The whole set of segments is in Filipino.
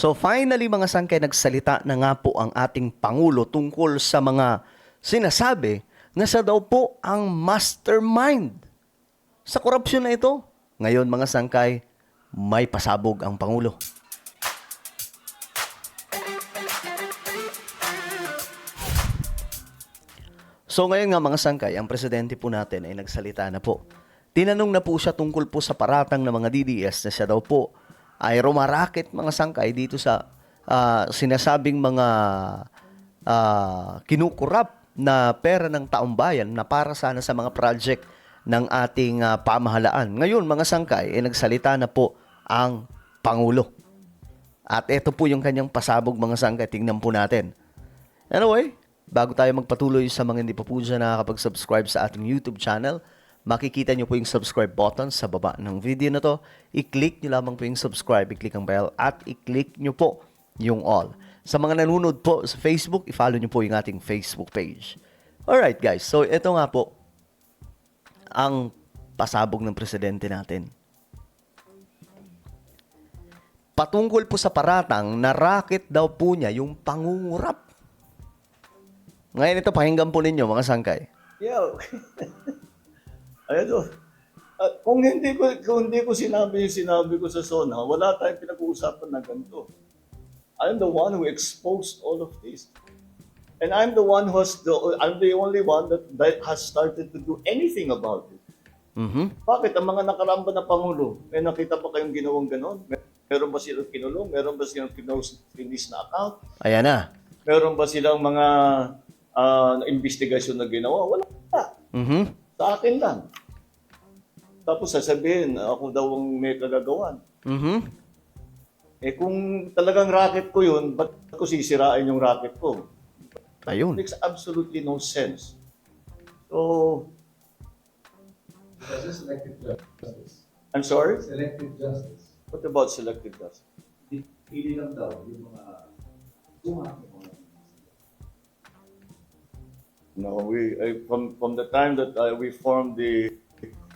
So finally mga sangkay, nagsalita na nga po ang ating Pangulo tungkol sa mga sinasabi na siya daw po ang mastermind sa korupsyon na ito. Ngayon mga sangkay, may pasabog ang Pangulo. So ngayon nga mga sangkay, ang presidente po natin ay nagsalita na po. Tinanong na po siya tungkol po sa paratang ng mga DDS na siya daw po ay rumaraket mga sangkay dito sa sinasabing mga kinukurap na pera ng taong bayan na para sana sa mga project ng ating pamahalaan. Ngayon mga sangkay, nagsalita na po ang Pangulo. At ito po yung kanyang pasabog mga sangkay. Tingnan po natin. Anyway, bago tayo magpatuloy sa mga hindi pa po dyan nakakapag-subscribe sa ating YouTube channel, makikita nyo po yung subscribe button sa baba ng video na to. I-click nyo lamang po yung subscribe, i-click ang bell, at i-click nyo po yung all. Sa mga nanonood po sa Facebook, i-follow nyo po yung ating Facebook page. Alright guys, so ito nga po ang pasabog ng presidente natin. Patungkol po sa paratang na racket daw po niya yung pangungurap. Ngayon ito, pakinggan po ninyo mga sangkay. Yeah. Ayun. Kung hindi ko sinabi yung sinabi ko sa SONA, wala tayong pinag-uusapan na ganito. I'm the one who exposed all of this. And I'm the only one that has started to do anything about it. Mm-hmm. Bakit? Ang mga nakaramba na Pangulo, may nakita pa kayong ginawang ganon? Meron ba silang kinulong? Meron ba silang finish na account? Ayan na. Meron ba silang mga investigasyon na ginawa? Wala. Mm-hmm. Sa akin lang. Tapos sasabihin, ako daw ang may kagagawan. Mm-hmm. Eh kung talagang racket ko yun, ba't ko sisirain yung racket ko? Ayun. It makes absolutely no sense. So, This is selective justice. I'm sorry? Selective justice. What about selective justice? Pili lang daw yung mga sumak. No, from the time that we formed the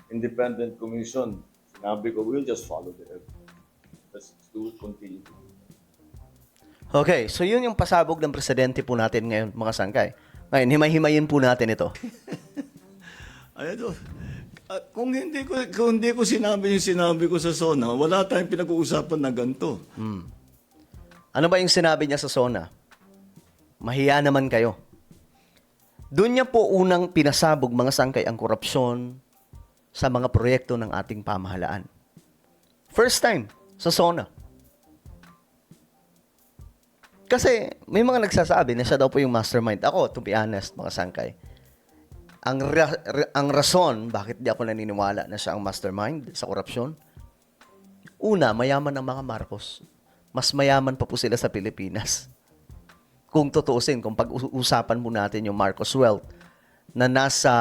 independent commission, sinabi ko, we'll just follow the evidence. Let's do it, continue. Okay, so yun yung pasabog ng presidente po natin ngayon, mga sangkay. Ngayon, himay-himayin po natin ito. Ayun. Kung hindi ko sinabi yung sinabi ko sa SONA, wala tayong pinag-uusapan na ganito. Ano ba yung sinabi niya sa SONA? Mahiya naman kayo. Doon niya po unang pinasabog mga sangkay ang korupsyon sa mga proyekto ng ating pamahalaan. First time sa SONA. Kasi may mga nagsasabi na siya daw po yung mastermind. Ako, to be honest, mga sangkay, ang rason bakit di ako naniniwala na siya ang mastermind sa korupsyon, una, mayaman ng mga Marcos. Mas mayaman pa po sila sa Pilipinas. Kung tutuusin, kung pag-usapan mo natin yung Marcos wealth na nasa,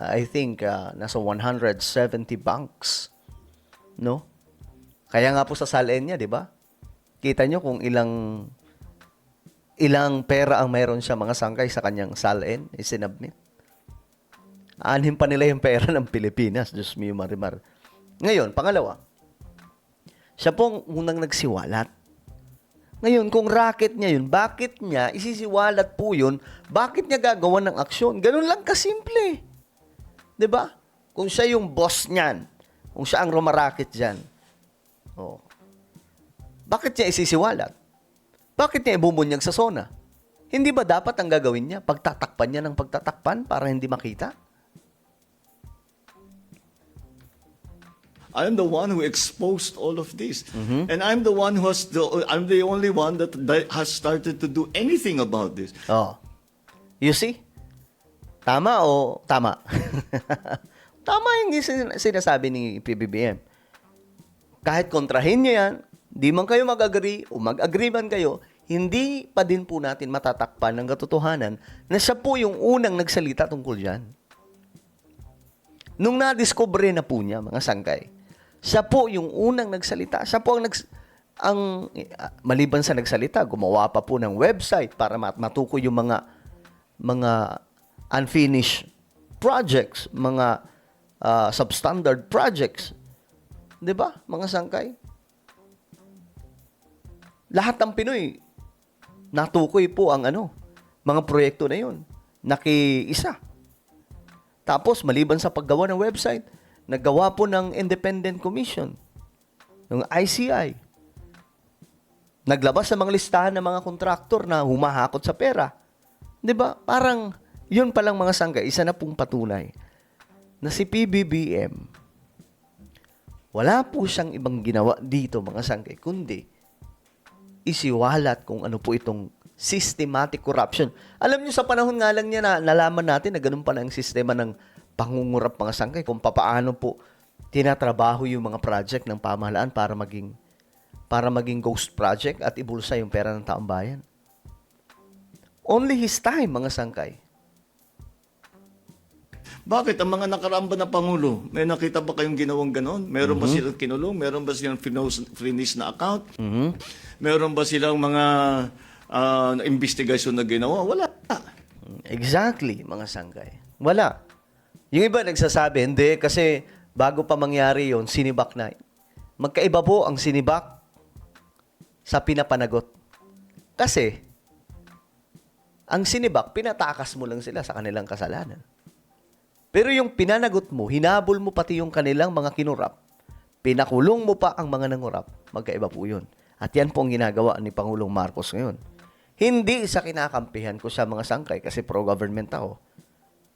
I think, nasa 170 banks. No? Kaya nga po sa SALN niya, di ba? Kita nyo kung ilang pera ang mayroon siya mga sangkay sa kanyang SALN, isinabmit. Aanhin pa nila yung pera ng Pilipinas. Diyos mio, marimar. Ngayon, pangalawa, siya pong unang nagsiwalat. Ngayon, kung racket niya yun, bakit niya isisiwalat po yun? Bakit niya gagawa ng aksyon? Ganun lang kasimple. 'Di ba? Kung siya yung boss niyan, kung siya ang rumaraket diyan. Oh. Bakit niya isisiwalat? Bakit niya ibubunyag sa SONA? Hindi ba dapat ang gagawin niya? Pagtatakpan niya ng pagtatakpan para hindi makita? I'm the one who exposed all of this. And I'm the only one that has started to do anything about this. Oh. You see? Tama o tama? Tama yung sinasabi ni PBBM. Kahit kontrahin niyo yan, di man kayo mag-agree o mag-agree man kayo, hindi pa din po natin matatakpan ng katotohanan na siya po yung unang nagsalita tungkol dyan. Nung na-discover na po niya, mga sangkay, siya po yung unang nagsalita. Siya po ang maliban sa nagsalita, gumawa pa po ng website para matukoy yung mga unfinished projects, mga substandard projects. 'Di ba, mga sangkay? Lahat ng Pinoy, natukoy po ang mga proyekto na yun. Nakiisa. Tapos, maliban sa paggawa ng website, naggawa po ng Independent Commission, ng ICI. Naglabas ng mga listahan ng mga kontraktor na humahakot sa pera. 'Di ba? Parang, yun palang mga sangkay, isa na pong patunay na si PBBM, wala po siyang ibang ginawa dito mga sangkay, kundi isiwalat kung ano po itong systematic corruption. Alam niyo, sa panahon nga lang niya na nalaman natin na ganun pala ang sistema ng pangungurap mga sangkay, kung papaano po tinatrabaho yung mga project ng pamahalaan para maging ghost project at ibulsa yung pera ng taong bayan. Only his time, mga sangkay. Bakit ang mga nakaraang ba na Pangulo, may nakita ba kayong ginawang ganon? Meron ba silang kinulong? Meron ba silang finish na account? Meron ba silang mga investigasyon na ginawa? Wala. Exactly, mga sangkay. Wala. Yung iba nagsasabi, hindi, kasi bago pa mangyari yon, sinibak na. Magkaiba po ang sinibak sa pinapanagot. Kasi, ang sinibak, pinatakas mo lang sila sa kanilang kasalanan. Pero yung pinanagot mo, hinabol mo pati yung kanilang mga kinurap, pinakulong mo pa ang mga nangurap, magkaiba po yun. At yan po ang ginagawa ni Pangulong Marcos ngayon. Hindi sa kinakampihan ko sa mga sangkay kasi pro-government ako.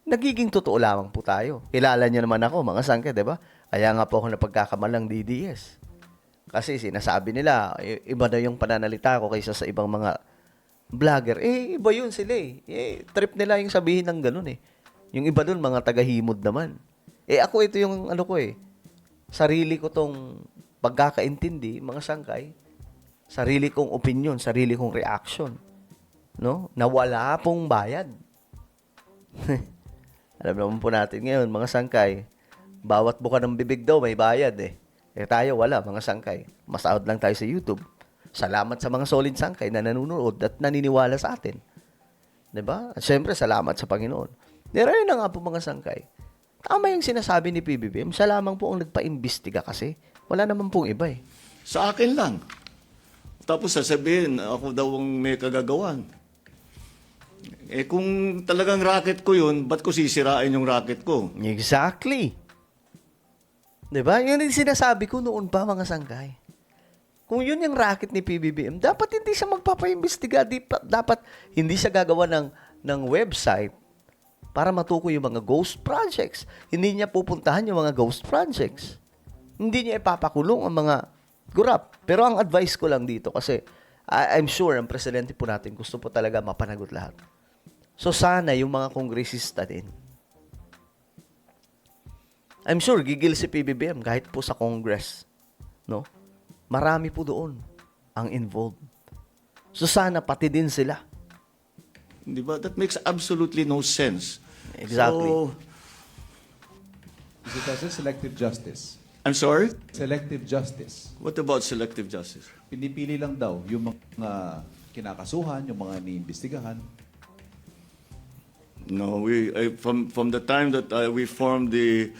Nagiging totoo lamang po tayo. Kilala niyo naman ako, mga sangkay, di ba? Kaya nga po ako napagkakamalang DDS. Kasi sinasabi nila, iba na yung pananalita ko kaysa sa ibang mga vlogger. Iba yun sila eh. Trip nila yung sabihin ng ganun eh. Yung iba dun, mga tagahimod naman. Ako, ito yung sarili ko tong pagkakaintindi, mga sangkay, sarili kong opinion, sarili kong reaction, no? Na wala pong bayad. Alam naman po natin ngayon, mga sangkay, bawat buka ng bibig daw may bayad eh. Tayo wala, mga sangkay. Masahod lang tayo sa YouTube. Salamat sa mga solid sangkay na nanonood at naniniwala sa atin. 'Di ba? At syempre, salamat sa Panginoon. Pero yun na nga po, mga sangkay. Tama yung sinasabi ni PBBM, siya lamang po ang nagpa-imbestiga kasi. Wala naman pong iba eh. Sa akin lang. Tapos sasabihin, ako daw ang may kagagawan. Kung talagang racket ko yun, ba't ko sisirain yung racket ko? Exactly. 'Di ba? Yun yung sinasabi ko noon pa, mga sangkay. Kung yun yung racket ni PBBM, dapat hindi siya magpapa-imbestiga. Dapat hindi siya gagawa ng website para matukoy yung mga ghost projects. Hindi niya pupuntahan yung mga ghost projects. Hindi niya ipapakulong ang mga gurap. Pero ang advice ko lang dito, kasi I'm sure ang presidente po natin gusto po talaga mapanagot lahat. So sana yung mga kongresista din. I'm sure gigil si PBBM kahit po sa Congress. No? Marami po doon ang involved. So sana pati din sila. Di ba? That makes absolutely no sense. Exactly. So, Is it as a selective justice? I'm sorry? Selective justice. What about selective justice? Pinipili lang daw yung mga kinakasuhan, yung mga iniimbestigahan. No, from the time that we formed the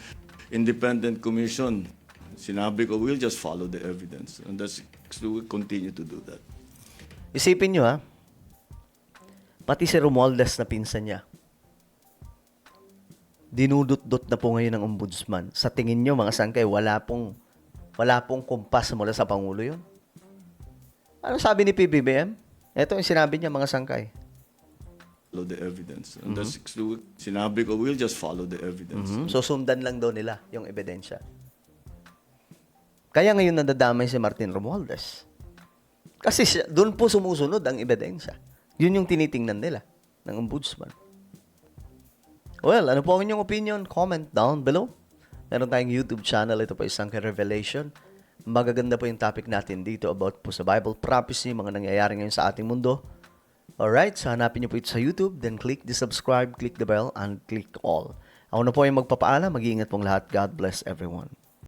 independent commission, sinabi ko, we'll just follow the evidence. And we'll continue to do that. Isipin nyo pati si Romualdez na pinsan niya, dinudot-dot na po ngayon ng ombudsman. Sa tingin nyo, mga sangkay, wala pong kumpas mula sa Pangulo yun? Ano sabi ni PBBM? Ito yung sinabi niya, mga sangkay. Follow the evidence. And sinabi ko, we'll just follow the evidence. So, sundan lang daw nila yung ebidensya. Kaya ngayon nadadamay si Martin Romualdez. Kasi doon po sumusunod ang ebidensya. Yun yung tinitingnan nila ng ombudsman. Well, ano po ang inyong opinion? Comment down below. Meron tayong YouTube channel. Ito po isang revelation. Magaganda po yung topic natin dito about po sa Bible prophecy, mga nangyayari ngayon sa ating mundo. Alright, so hanapin niyo po ito sa YouTube. Then click the subscribe, click the bell, and click all. Ako na po yung magpapaalam. Mag-iingat pong lahat. God bless everyone.